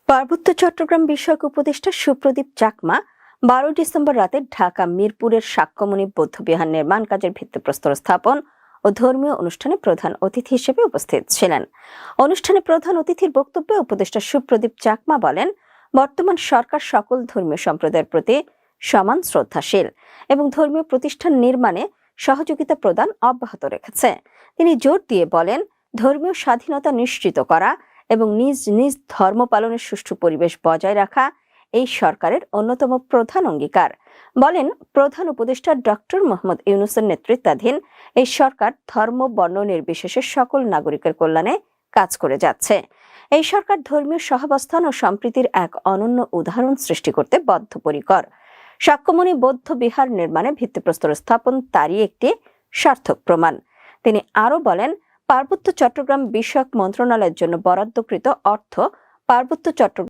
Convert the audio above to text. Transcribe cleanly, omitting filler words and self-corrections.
পার্বত্য চট্টগ্রাম বিষয়ক উপদেষ্টা সুপ্রদীপ চাকমা 12 ডিসেম্বর রাতে ঢাকা মিরপুরের সাক্ষ্যমণি বৌদ্ধবিহার নির্মাণ কাজের ভিত্তিপ্রস্তর স্থাপন ও ধর্মীয় অনুষ্ঠানে প্রধান অতিথি হিসেবে উপস্থিত ছিলেন। অনুষ্ঠানে প্রধান অতিথির বক্তব্যে উপদেষ্টা সুপ্রদীপ চাকমা বলেন, বর্তমান সরকার সকল ধর্মীয় সম্প্রদায়ের প্রতি সমান শ্রদ্ধাশীল এবং ধর্মীয় প্রতিষ্ঠান নির্মাণে সহযোগিতা প্রদান অব্যাহত রেখেছে। তিনি জোর দিয়ে বলেন, ধর্মীয় স্বাধীনতা নিশ্চিত করা এবং নিজ নিজ ধর্ম পালনের সুষ্ঠু পরিবেশ বজায় রাখা এই সরকারের অন্যতম প্রধান অঙ্গীকার। বলেন, প্রধান উপদেষ্টা ডক্টর মোহাম্মদ ইউনূসের নেতৃত্বাধীন এই সরকার ধর্ম বর্ণ নির্বিশেষে সকল নাগরিকের কল্যাণে কাজ করে যাচ্ছে। এই সরকার ধর্মীয় সহাবস্থান ও সম্প্রীতির এক অনন্য উদাহরণ সৃষ্টি করতে বদ্ধপরিকর। সাক্ষ্যমণি বৌদ্ধ বিহার নির্মাণে ভিত্তিপ্রস্তর স্থাপন তারই একটি সার্থক প্রমাণ। তিনি আরো বলেন, পার্বত্য চট্টগ্রাম বিষয়ক মন্ত্রণালয়ের জন্য বরাদ্দকৃত অর্থ পার্বত্য চট্টগ্রাম